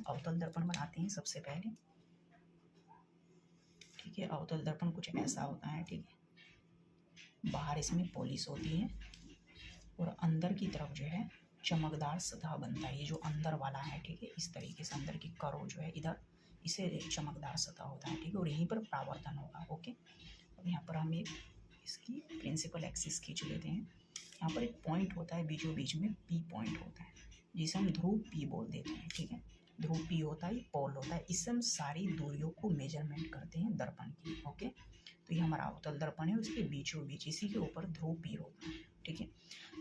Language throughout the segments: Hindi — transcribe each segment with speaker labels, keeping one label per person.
Speaker 1: अवतल दर्पण बनाते हैं सबसे पहले। ठीक है, अवतल दर्पण कुछ ऐसा होता है। ठीक है, बाहर इसमें पॉलिश होती है और अंदर की तरफ जो है चमकदार सतह बनता है। ये जो अंदर वाला है, ठीक है, इस तरीके से अंदर की करो जो है इधर, इसे चमकदार सतह होता है। ठीक है, और यहीं पर परावर्तन होगा। ओके, अब यहाँ पर हम एक इसकी प्रिंसिपल एक्सिस खींच लेते हैं। यहाँ पर एक पॉइंट होता है बीचों बीच में, पी पॉइंट होता है जिसे हम ध्रुव पी बोल देते हैं। ठीक है, ध्रुव पी होता है, पोल होता है। इससे हम सारी दूरियों को मेजरमेंट करते हैं दर्पण की। ओके, तो ये हमारा अवतल दर्पण है, उसके बीचों बीच इसी के ऊपर ध्रुव पी होता है। ठीक है,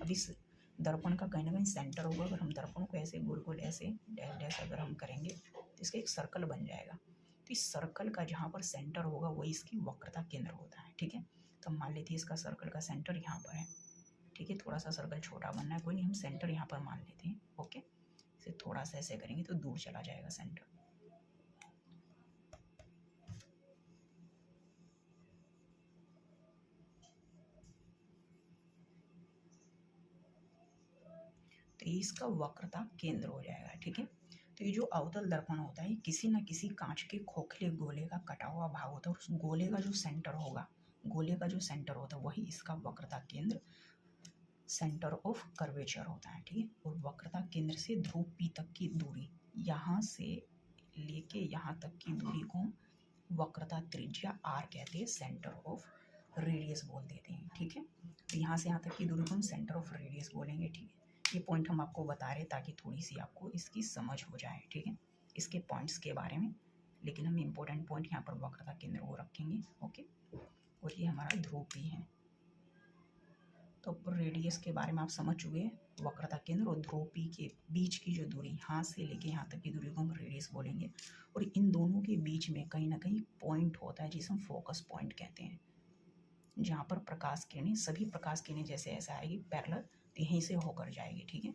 Speaker 1: अब इस दर्पण का कहीं ना कहीं सेंटर होगा। अगर हम दर्पण को ऐसे गोल गोल ऐसे डैश डैश अगर हम करेंगे तो इसका एक सर्कल बन जाएगा। तो इस सर्कल का जहाँ पर सेंटर होगा वही इसकी वक्रता केंद्र होता है। ठीक है, तो हम मान लेते हैं इसका सर्कल का सेंटर यहाँ पर है। ठीक है, थोड़ा सा सर्कल छोटा बनना है, कोई नहीं, हम सेंटर यहाँ पर मान लेते हैं। ओके, इसे थोड़ा सा ऐसे करेंगे तो दूर चला जाएगा सेंटर। तो ये इसका वक्रता केंद्र हो जाएगा। ठीक है, तो ये जो अवतल दर्पण होता है किसी न किसी कांच के खोखले गोले का कटा हुआ भाग होता है, और उस गोले का जो सेंटर होगा, गोले का जो सेंटर होता है वही इसका वक्रता केंद्र, सेंटर ऑफ कर्वेचर होता है। ठीक है, और वक्रता केंद्र से ध्रुव पी तक की दूरी, यहाँ से लेके यहाँ तक की दूरी को वक्रता त्रिज्या आर कहते हैं, सेंटर ऑफ रेडियस बोल देते हैं। ठीक है, तो यहाँ से यहाँ तक की दूरी को हम सेंटर ऑफ रेडियस बोलेंगे। ठीक है, ये पॉइंट हम आपको बता रहे ताकि थोड़ी सी आपको इसकी समझ हो जाए। ठीक है, इसके पॉइंट्स के बारे में, लेकिन हम इम्पोर्टेंट पॉइंट यहाँ पर वक्रता केंद्र को रखेंगे। ओके, और ये हमारा ध्रुव पी है। तो रेडियस के बारे में आप समझ चुके हैं, वक्रता केंद्र और ध्रुव पी के बीच की जो दूरी, यहाँ से लेके यहाँ तक की दूरी को हम रेडियस बोलेंगे। और इन दोनों के बीच में कहीं ना कहीं पॉइंट होता है जिसे हम फोकस पॉइंट कहते हैं, जहाँ पर प्रकाश किरणें, सभी प्रकाश किरणें जैसे ऐसे आएगी पैरेलल, तो यहीं से होकर जाएगी। ठीक है,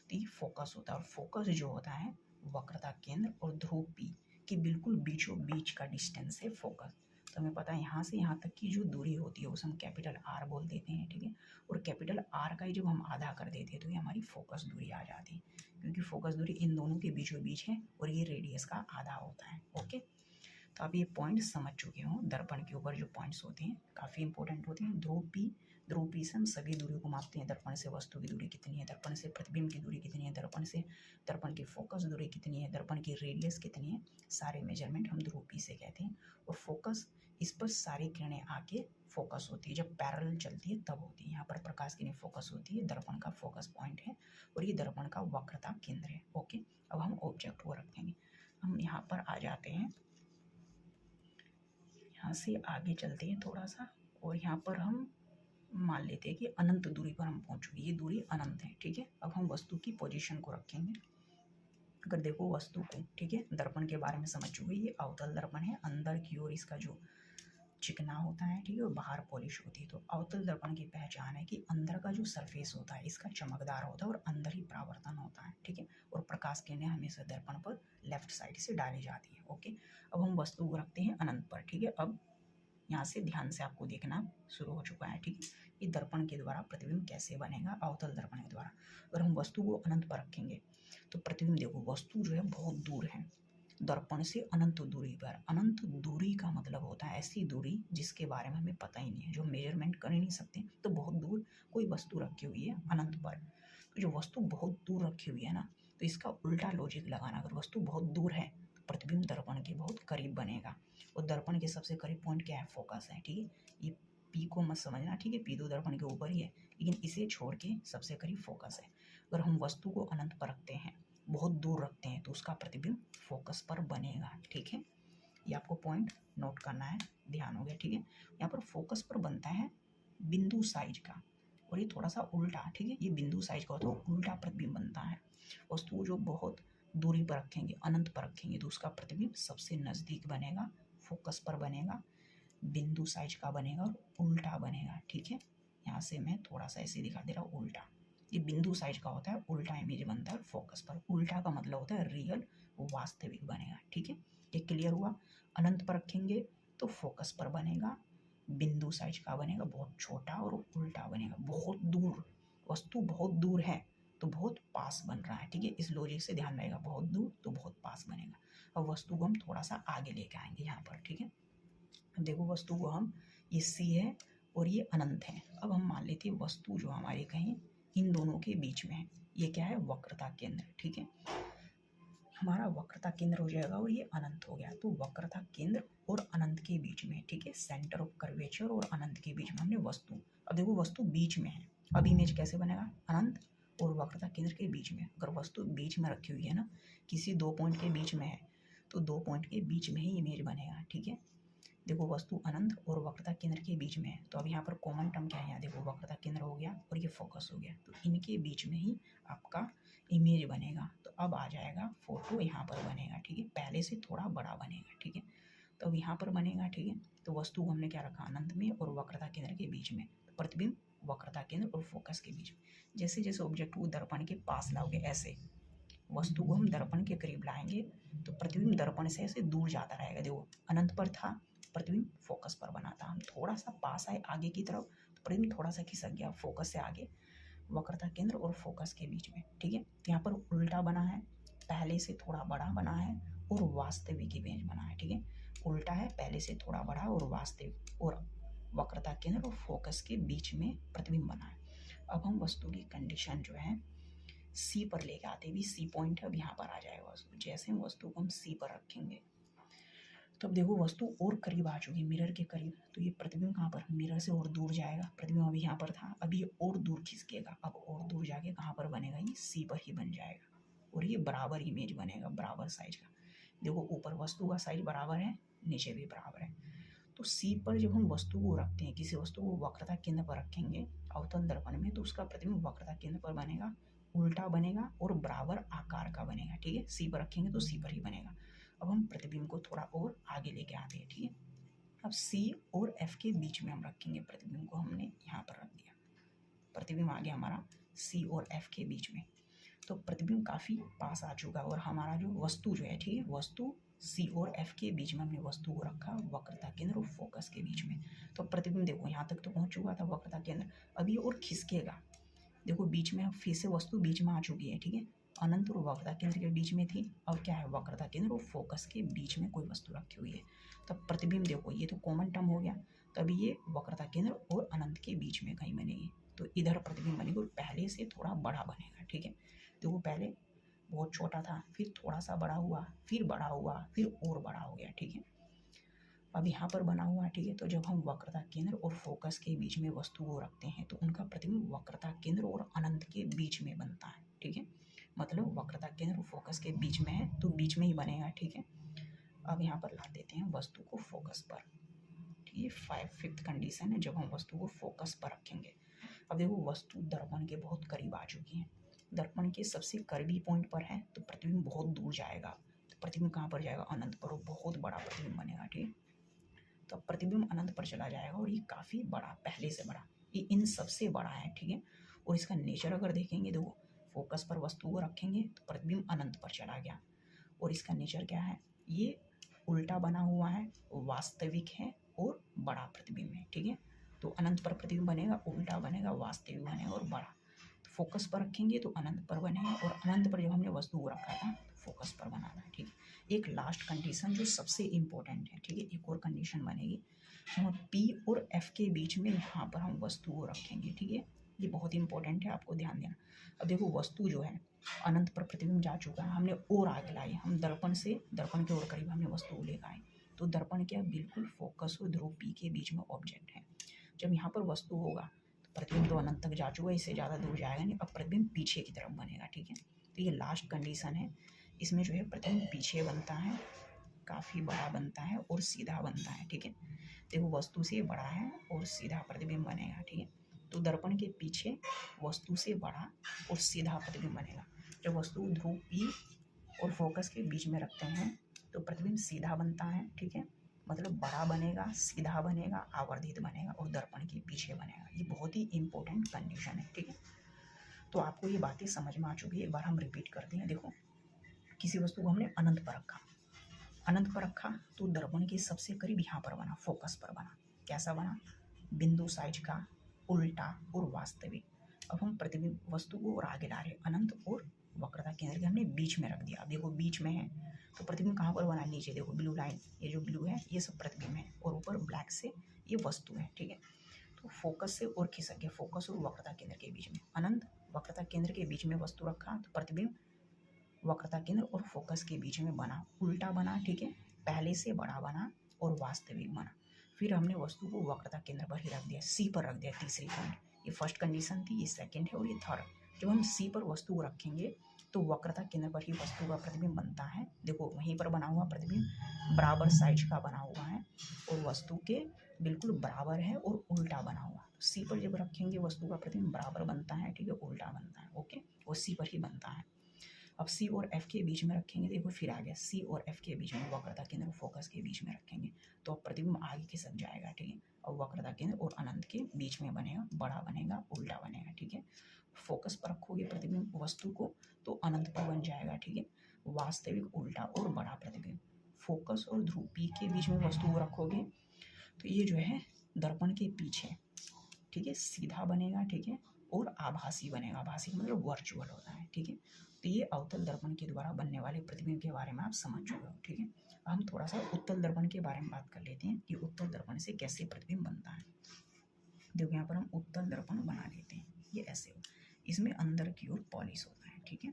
Speaker 1: तो ये फोकस होता है, और फोकस जो होता है वक्रता केंद्र और ध्रुव पी के बिल्कुल बीचों बीच का डिस्टेंस है फोकस। तो हमें पता है यहाँ से यहाँ तक की जो दूरी होती है उसे हम कैपिटल आर बोल देते हैं। ठीक है, और कैपिटल आर का ही जब हम आधा कर देते हैं तो ये हमारी फोकस दूरी आ जाती है, क्योंकि फोकस दूरी इन दोनों के बीचों बीच है और ये रेडियस का आधा होता है। ओके, तो आप ये पॉइंट समझ चुके हो। दर्पण के ऊपर जो पॉइंट्स होते हैं काफ़ी इंपॉर्टेंट होते हैं। ध्रुव पी से हम सभी दूरी को मापते हैं। दर्पण से वस्तु की दूरी कितनी है, दर्पण से प्रतिबिंब की दूरी कितनी है, दर्पण की फोकस दूरी कितनी है, दर्पण की रेडियस कितनी है, सारे मेजरमेंट हम ध्रुव पी से कहते हैं। और फोकस, इस पर सारी किरणें आके फोकस होती है, जब पैरेलल चलती है तब होती है। यहाँ पर प्रकाश किरणें फोकस होती है, दर्पण का फोकस पॉइंट है और ये दर्पण का वक्रता केंद्र है। ओके, अब हम ऑब्जेक्ट को रखेंगे। हम यहाँ पर आ जाते हैं, यहाँ से आगे चलते हैं थोड़ा सा, और यहाँ पर हम मान लेते हैं कि अनंत दूरी पर हम पहुँच चुके, ये दूरी अनंत है। ठीक है, अब हम वस्तु की पोजीशन को रखेंगे। अगर देखो वस्तु को, ठीक है, दर्पण के बारे में समझ चुके, ये अवतल दर्पण है, अंदर की ओर इसका जो चिकना होता है, ठीक है, और बाहर पॉलिश होती है। तो अवतल दर्पण की पहचान है कि अंदर का जो सरफेस होता है इसका चमकदार होता है और अंदर ही परावर्तन होता है। ठीक है, और प्रकाश किरणें हमेशा दर्पण पर लेफ्ट साइड से डाली जाती है। ओके, अब हम वस्तु को रखते हैं अनंत पर। ठीक है, अब यहाँ से ध्यान से आपको देखना शुरू हो चुका है। ठीक है, ये दर्पण के द्वारा प्रतिबिंब कैसे बनेगा, अवतल दर्पण के द्वारा। अगर हम वस्तु को अनंत पर रखेंगे तो प्रतिबिंब, देखो वस्तु जो है बहुत दूर है दर्पण से, अनंत दूरी पर। अनंत दूरी का मतलब होता है ऐसी दूरी जिसके बारे में हमें पता ही नहीं है, जो मेजरमेंट कर ही नहीं सकते। तो बहुत दूर कोई वस्तु रखी हुई है अनंत पर, तो जो वस्तु बहुत दूर रखी हुई है ना, तो इसका उल्टा लॉजिक लगाना। अगर वस्तु बहुत दूर है तो प्रतिबिंब दर्पण के बहुत करीब बनेगा, और दर्पण के सबसे करीब पॉइंट क्या है, फोकस है। ठीक है, ये पी को मत समझना। ठीक है, पी तो दर्पण के ऊपर ही है, लेकिन इसे छोड़ के सबसे करीब फोकस है। अगर हम वस्तु को अनंत पर रखते हैं, बहुत दूर रखते हैं, तो उसका प्रतिबिंब फोकस पर बनेगा। ठीक है, ये आपको पॉइंट नोट करना है, ध्यान हो गया। ठीक है, यहाँ पर फोकस पर बनता है बिंदु साइज का, और ये थोड़ा सा उल्टा। ठीक है, ये बिंदु साइज का होता है, उल्टा प्रतिबिंब बनता है। वस्तु जो बहुत दूरी पर रखेंगे, अनंत पर रखेंगे, तो उसका प्रतिबिंब सबसे नज़दीक बनेगा, फोकस पर बनेगा, बिंदु साइज का बनेगा और उल्टा बनेगा। ठीक है, यहाँ से मैं थोड़ा सा ऐसे दिखा दे रहा हूँ, उल्टा। ये बिंदु साइज का होता है, उल्टा इमेज बनता है फोकस पर। उल्टा का मतलब होता है रियल, वास्तविक बनेगा। ठीक है, ये क्लियर हुआ। अनंत पर रखेंगे तो फोकस पर बनेगा, बिंदु साइज का बनेगा, बहुत छोटा, और उल्टा बनेगा बहुत दूर। वस्तु बहुत दूर है तो बहुत पास बन रहा है। ठीक है, इस लॉजिक से ध्यान रहेगा, बहुत दूर तो बहुत पास। पास बनेगा। अब वस्तु को हम थोड़ा सा आगे लेके आएंगे यहाँ पर, ठीक है। अब देखो वस्तु को हम, ये सी है और ये अनंत है। अब हम मान लेते हैं वस्तु जो हमारे कहीं इन दोनों के बीच में है, ये क्या है, वक्रता केंद्र, ठीक है। हमारा वक्रता केंद्र हो जाएगा और ये अनंत हो गया। तो वक्रता केंद्र और अनंत के बीच में, ठीक है, सेंटर ऑफ कर्वेचर और अनंत के बीच में हमने वस्तु, अब देखो वस्तु बीच में है, अब इमेज कैसे बनेगा, अनंत और वक्रता केंद्र के बीच में। अगर वस्तु बीच में रखी हुई है ना, किसी दो पॉइंट के बीच में है, तो दो पॉइंट के बीच में ही इमेज बनेगा, ठीक है। देखो वस्तु अनंत और वक्रता केंद्र के बीच में है, तो अब यहाँ पर कॉमन टर्म क्या है, यहाँ देखो वक्रता केंद्र हो गया और ये फोकस हो गया, तो इनके बीच में ही आपका इमेज बनेगा। तो अब आ जाएगा फोटो यहाँ पर बनेगा, ठीक है, पहले से थोड़ा बड़ा बनेगा, ठीक है। तो अब यहाँ पर बनेगा, ठीक है। तो वस्तु को हमने क्या रखा, अनंत में और वक्रता केंद्र के बीच में, तो प्रतिबिंब वक्रता केंद्र और फोकस के बीच में। जैसे जैसे ऑब्जेक्ट को दर्पण के पास लाओगे, ऐसे वस्तु को हम दर्पण के करीब लाएंगे तो प्रतिबिंब दर्पण से ऐसे दूर जाता रहेगा। देखो अनंत पर था, प्रतिबिंब फोकस पर बना था, हम थोड़ा सा पास आए आगे की तरफ तो प्रतिबिंब थोड़ा सा खिसक गया फोकस से आगे, वक्रता केंद्र और फोकस के बीच में, ठीक है। यहाँ पर उल्टा बना है, पहले से थोड़ा बड़ा बना है और वास्तविक इमेज बना है, ठीक है। उल्टा है, पहले से थोड़ा बड़ा और वास्तविक, और वक्रता केंद्र और फोकस के बीच में प्रतिबिंब बना है। अब हम वस्तु की कंडीशन जो है सी पर लेके आते हैं, भी सी पॉइंट है, अब यहाँ पर आ जाएगा वस्तु। जैसे हम वस्तु को हम सी पर रखेंगे तो अब देखो वस्तु और करीब आ चुकी है, मिरर के करीब, तो ये प्रतिबिंब कहाँ पर, मिरर से और दूर जाएगा। प्रतिबिंब अभी यहाँ पर था, अभी ये और दूर खिसकेगा, अब और दूर जाके कहाँ पर बनेगा, ये सी पर ही बन जाएगा और ये बराबर इमेज बनेगा, बराबर साइज का। देखो ऊपर वस्तु का साइज बराबर है, नीचे भी बराबर है। तो सी पर जब हम वस्तु को रखते हैं, किसी वस्तु को वक्रता केंद्र पर रखेंगे अवतल दर्पण में, तो उसका प्रतिबिंब वक्रता केंद्र पर बनेगा, उल्टा बनेगा और बराबर आकार का बनेगा, ठीक है। सी पर रखेंगे तो सी पर ही बनेगा। अब हम प्रतिबिंब को थोड़ा और आगे लेके आते हैं, ठीक है। अब सी और एफ के बीच में हम रखेंगे प्रतिबिंब को, हमने यहाँ पर रख दिया, प्रतिबिंब आ गया हमारा सी और एफ के बीच में। तो प्रतिबिंब काफ़ी पास आ चुका है और हमारा जो वस्तु जो है, ठीक है, वस्तु सी और एफ के बीच में हमने वस्तु को रखा वक्रता केंद्र और फोकस के बीच में। तो प्रतिबिंब देखो यहाँ तक तो पहुँच चुका था वक्रता केंद्र, अभी और खिसकेगा। देखो बीच में फिर से वस्तु बीच में आ चुकी है, ठीक है, अनंत और वक्रता केंद्र के बीच में थी, अब क्या है, वक्रता केंद्र और फोकस के बीच में कोई वस्तु रखी हुई है। तब प्रतिबिंब देखो ये तो कॉमन टर्म हो गया, तभी ये वक्रता केंद्र और अनंत के बीच में कहीं बनेगी, तो इधर प्रतिबिंब बनेगा और पहले से थोड़ा बड़ा बनेगा, ठीक है। देखो पहले बहुत छोटा था, फिर थोड़ा सा बड़ा हुआ, फिर बड़ा हुआ, फिर और बड़ा हो गया, ठीक है। अब यहाँ पर बना हुआ है, ठीक है। तो जब हम वक्रता केंद्र और फोकस के बीच में वस्तु को रखते हैं तो उनका प्रतिबिंब वक्रता केंद्र और अनंत के बीच में बनता है, ठीक है। मतलब वक्रता केंद्र और फोकस के बीच में है तो बीच में ही बनेगा, ठीक है। अब यहाँ पर ला देते हैं वस्तु को फोकस पर, ठीक है। फिफ्थ कंडीशन है जब हम वस्तु को फोकस पर रखेंगे। अब देखो वस्तु दर्पण के बहुत करीब आ चुकी है, दर्पण के सबसे करीबी पॉइंट पर है, तो प्रतिबिंब बहुत दूर जाएगा, तो प्रतिबिंब कहाँ पर जाएगा, अनंत पर, और बहुत बड़ा प्रतिबिंब बनेगा, ठीक है। तो प्रतिबिंब अनंत पर चला जाएगा और ये काफ़ी बड़ा, पहले से बड़ा, ये इन सबसे बड़ा है, ठीक है। और इसका नेचर अगर देखेंगे, देखो फोकस पर वस्तु को रखेंगे तो प्रतिबिंब अनंत पर चला गया, और इसका नेचर क्या है, ये उल्टा बना हुआ है, वास्तविक है और बड़ा प्रतिबिंब है, ठीक है। तो अनंत पर प्रतिबिंब बनेगा, उल्टा बनेगा, वास्तविक बनेगा और बड़ा। तो फोकस पर रखेंगे तो अनंत पर बनेगा, और अनंत पर जब हमने वस्तु को रखा था तो फोकस पर बनाना है, ठीक है। एक लास्ट कंडीशन जो सबसे इम्पोर्टेंट है, ठीक है, एक और कंडीशन बनेगी, हम पी और एफ के बीच में यहाँ पर हम वस्तु को रखेंगे, ठीक है। ये बहुत इंपॉर्टेंट है, आपको ध्यान देना। अब देखो वस्तु जो है अनंत पर प्रतिबिंब जा चुका है, हमने और आगे लाई, हम दर्पण के और करीब हमने वस्तु को लेकर आए, तो दर्पण क्या बिल्कुल फोकस और ध्रुव पी के बीच में ऑब्जेक्ट है। जब यहाँ पर वस्तु होगा तो प्रतिबिंब तो अनंत तक जा चुका है, इससे ज़्यादा दूर जाएगा नहीं, अब प्रतिबिंब पीछे की तरफ बनेगा, ठीक है। तो ये लास्ट कंडीशन है, इसमें जो है प्रतिबिंब पीछे बनता है, काफ़ी बड़ा बनता है और सीधा बनता है, ठीक है। देखो वस्तु से बड़ा है और सीधा प्रतिबिंब बनेगा, ठीक है। तो दर्पण के पीछे वस्तु से बड़ा और सीधा प्रतिबिंब बनेगा। जब वस्तु ध्रुव पी और फोकस के बीच में रखते हैं तो प्रतिबिंब सीधा बनता है, ठीक है, मतलब बड़ा बनेगा, सीधा बनेगा, आवर्धित बनेगा और दर्पण के पीछे बनेगा। ये बहुत ही इंपॉर्टेंट कंडीशन है, ठीक है। तो आपको ये बातें समझ में आ चुकी है, एक बार हम रिपीट करते हैं। देखो किसी वस्तु को हमने अनंत पर रखा, तो दर्पण के सबसे करीब यहाँ पर बना, फोकस पर बना, कैसा बना, बिंदु साइज का, उल्टा और वास्तविक। अब हम प्रतिबिंब वस्तु को और आगे ला रहे, अनंत और वक्रता केंद्र के हमने बीच में रख दिया। अब देखो बीच में है तो प्रतिबिंब कहाँ पर बना, नीचे देखो ब्लू लाइन, ये जो ब्लू है ये सब प्रतिबिंब है और ऊपर ब्लैक से ये वस्तु है, ठीक है। तो फोकस से और खिसक गया, फोकस और वक्रता केंद्र के बीच में, अनंत वक्रता केंद्र के बीच में वस्तु रखा तो प्रतिबिंब वक्रता केंद्र और फोकस के बीच में बना, उल्टा बना, ठीक है, पहले से बड़ा बना और वास्तविक बना। फिर हमने वस्तु को वक्रता केंद्र पर ही रख दिया, सी पर रख दिया, तीसरी पॉइंट। ये फर्स्ट कंडीशन थी, ये सेकंड है और ये थर्ड। जब हम सी पर वस्तु को रखेंगे तो वक्रता केंद्र पर ही वस्तु का प्रतिबिंब बनता है। देखो वहीं पर बना हुआ प्रतिबिंब बराबर साइज का बना हुआ है और वस्तु के बिल्कुल बराबर है और उल्टा बना हुआ। सी पर जब रखेंगे वस्तु का प्रतिबिंब बराबर बनता है, ठीक है, उल्टा बनता है, ओके, वो सी पर ही बनता है। अब सी और एफ के बीच में रखेंगे, देखो फिर आ गया, सी और एफ के बीच में वक्रता केंद्र और फोकस के बीच में रखेंगे तो अब प्रतिबिंब आगे खिसक जाएगा, ठीक है। और वक्रता केंद्र और अनंत के बीच में बनेगा, बड़ा बनेगा, उल्टा बनेगा, ठीक है। फोकस पर रखोगे प्रतिबिंब वस्तु को तो अनंत पर बन जाएगा, ठीक है, वास्तविक, उल्टा और बड़ा प्रतिबिंब। फोकस और ध्रुव पी के बीच में वस्तु को रखोगे तो ये जो है दर्पण के पीछे, ठीक है, सीधा बनेगा, ठीक है, और आभासी बनेगा, आभासी मतलब वर्चुअल होता है, ठीक है। तो ये अवतल दर्पण के द्वारा बनने वाले प्रतिबिंब के बारे में आप समझ चुके हो, ठीक है। हम थोड़ा सा उत्तल दर्पण के बारे में बात कर लेते हैं कि उत्तल दर्पण से कैसे प्रतिबिंब बनता है। देखो यहाँ पर हम उत्तल दर्पण बना लेते हैं, ये ऐसे हो, इसमें अंदर की ओर पॉलिश होता है, ठीक है।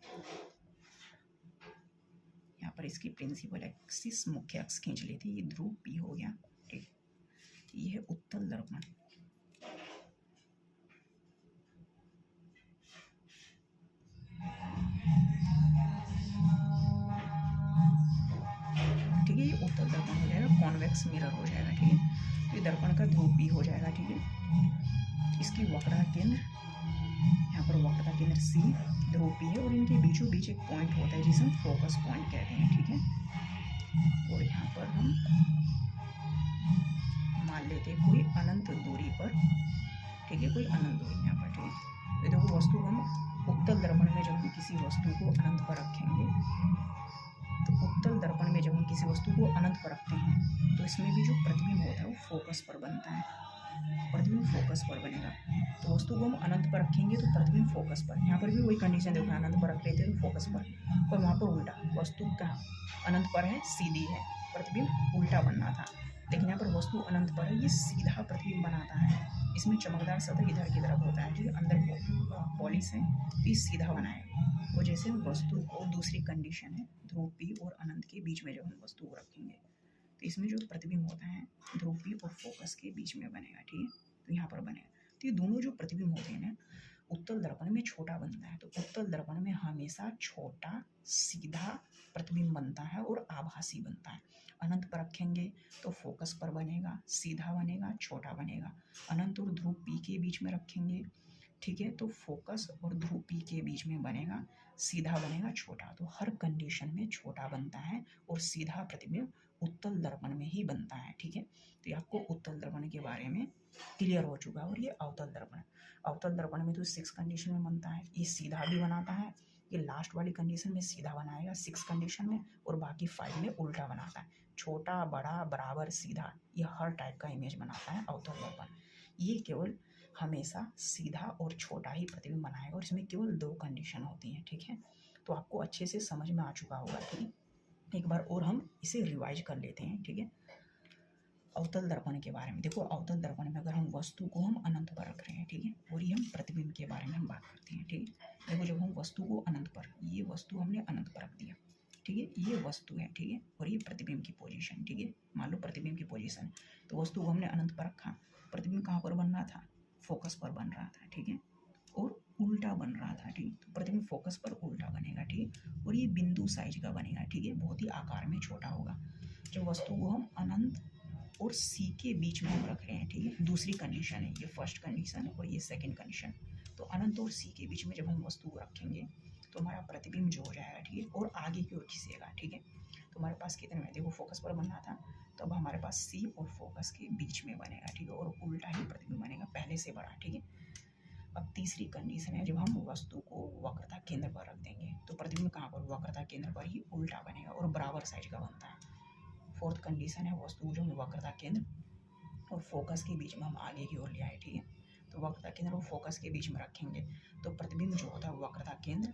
Speaker 1: यहाँ पर इसकी प्रिंसिपल एक्सिस मुख्य अक्ष खींच लेते हैं, ये ध्रुव पी हो गया, ठीक है। ये है उत्तल दर्पण, ठीक है। ये उत्तल दर्पण हो जाएगा, कॉन्वेक्स मिरर हो जाएगा, ठीक है। ये दर्पण का ध्रुव पी हो जाएगा, ठीक है। इसकी वक्रता केंद्र, यहाँ पर वक्रता केंद्र सी, ध्रुव पी है और इनके बीचों बीच एक पॉइंट होता है जिसे हम फोकस पॉइंट कहते हैं, ठीक है। और यहाँ पर हम मान लेते हैं कोई अनंत दूरी पर, ठीक है, कोई अनंत दूरी यहाँ पर, ठीक है। तो देखो वस्तु हम उत्तल दर्पण में जब हम किसी वस्तु को अनंत पर रखेंगे, तो उत्तल दर्पण में जब हम किसी वस्तु को अनंत पर रखते हैं तो इसमें भी जो प्रतिबिंब होता है वो फोकस पर बनता है, प्रतिबिंब फोकस पर बनेगा। तो वस्तु को हम अनंत पर रखेंगे तो प्रतिबिंब फोकस पर, यहाँ पर भी वही कंडीशन देखो, अनंत पर रख लेते हैं तो फोकस पर वहाँ पर उल्टा, वस्तु कहाँ अनंत पर है, सीधी है, प्रतिबिंब उल्टा बनना था, लेकिन यहाँ पर वस्तु अनंत पर है, ये सीधा प्रतिबिंब बनाता है। इसमें चमकदार सतह इधर की तरफ होता है, ठीक है, अंदर पॉलिश है तो ये सीधा बनाएगा। और जैसे वस्तु को, दूसरी कंडीशन है ध्रुव पी और अनंत के बीच में जब हम वस्तु को रखेंगे तो इसमें जो प्रतिबिंब होता है ध्रुव पी और फोकस के बीच में बनेगा, ठीक है, तो यहाँ पर बनेगा। तो ये दोनों जो प्रतिबिंब होते हैं ना उत्तल दर्पण में छोटा बनता है, तो उत्तल दर्पण में हमेशा छोटा सीधा प्रतिबिंब बनता है और आभासी बनता है। अनंत पर रखेंगे तो फोकस पर बनेगा, सीधा बनेगा, छोटा बनेगा। अनंत और ध्रुव पी के बीच में रखेंगे, ठीक है, तो फोकस और ध्रुव पी के बीच में बनेगा, सीधा बनेगा, छोटा। तो हर कंडीशन में छोटा बनता है और सीधा प्रतिबिंब उत्तल दर्पण में ही बनता है, ठीक है। तो ये आपको उत्तल दर्पण के बारे में क्लियर हो चुका है। और ये अवतल दर्पण, अवतल दर्पण में तो 6 कंडीशन में बनता है, ये सीधा भी बनाता है, ये लास्ट वाली कंडीशन में सीधा बनाएगा 6 कंडीशन में और बाकी 5 में उल्टा बनाता है, छोटा, बड़ा, बराबर, सीधा, ये हर टाइप का इमेज बनाता है अवतल दर्पण। ये केवल हमेशा सीधा और छोटा ही प्रतिबिंब बनाएगा और इसमें केवल 2 कंडीशन होती हैं, ठीक है। तो आपको अच्छे से समझ में आ चुका होगा, ठीक है। एक बार और हम इसे रिवाइज कर लेते हैं, ठीक है, अवतल दर्पण के बारे में। देखो अवतल दर्पण में अगर हम वस्तु को हम अनंत पर रख रहे हैं, ठीक है, और ये हम प्रतिबिंब के बारे में हम बात करते हैं, ठीक है। देखो जब हम वस्तु को अनंत पर, ये वस्तु हमने अनंत पर रख दिया, ठीक है, ये वस्तु है, ठीक है, और ये प्रतिबिंब की पोजीशन, ठीक है, मान लो प्रतिबिंब की पोजीशन, तो वस्तु को हमने अनंत पर रखा, प्रतिबिंब कहाँ पर बन रहा था, फोकस पर बन रहा था, ठीक है, और उल्टा बन रहा था, ठीक है, तो प्रतिबिंब फोकस पर उल्टा बनेगा, ठीक है, और ये बिंदु साइज का बनेगा, ठीक है, बहुत ही आकार में छोटा होगा। जब वस्तु को हम अनंत और सी के बीच में हम रख रहे हैं, ठीक है, दूसरी कंडीशन है, ये फर्स्ट कंडीशन और ये सेकंड कंडीशन। तो अनंत और सी के बीच में जब हम वस्तु को रखेंगे तो हमारा प्रतिबिंब जो हो जाएगा, ठीक है, और आगे की ओर खिंचेगा, ठीक है। तो हमारे पास कितने में, देखो फोकस पर बनना था तो अब हमारे पास सी और फोकस के बीच में बनेगा, ठीक है, और उल्टा ही प्रतिबिंब बनेगा, पहले से बड़ा, ठीक है। अब तीसरी कंडीशन है जब हम वस्तु को वक्रता केंद्र पर रख देंगे तो प्रतिबिंब कहाँ पर, वक्रता केंद्र पर ही उल्टा बनेगा और बराबर साइज का बनता है। फोर्थ कंडीशन है वस्तु जो हम वक्रता केंद्र और फोकस के बीच में हम आगे की ओर ले आए, ठीक है, तो वक्रता केंद्र और फोकस के बीच में रखेंगे तो प्रतिबिंब जो होता है वक्रता केंद्र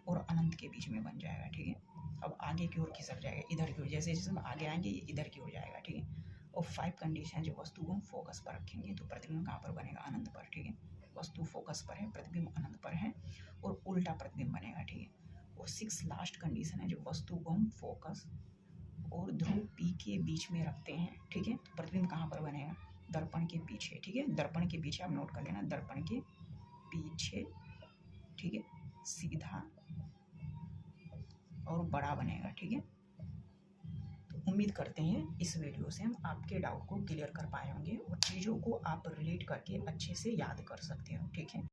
Speaker 1: और अनंत के बीच में बन जाएगा, ठीक है। अब आगे की ओर खिसक जाएगा, इधर की ओर, जैसे जैसे हम आगे आएंगे ये इधर की ओर जाएगा, ठीक है। और 5 कंडीशन जो वस्तु को हम फोकस पर रखेंगे तो प्रतिबिंब कहाँ पर बनेगा, अनंत पर, ठीक है। वस्तु फोकस पर है, प्रतिबिंब अनंत पर है और उल्टा प्रतिबिंब बनेगा, ठीक है। और 6 लास्ट कंडीशन है, जो वस्तु को हम फोकस और ध्रुव P के बीच में रखते हैं, ठीक है। तो प्रतिबिंब कहाँ पर बनेगा, दर्पण के पीछे, ठीक है। दर्पण के पीछे आप नोट कर लेना, दर्पण के पीछे, ठीक है, सीधा और बड़ा बनेगा, ठीक है। तो उम्मीद करते हैं इस वीडियो से हम आपके डाउट को क्लियर कर पाए होंगे और चीज़ों को आप रिलेट करके अच्छे से याद कर सकते हो, ठीक है।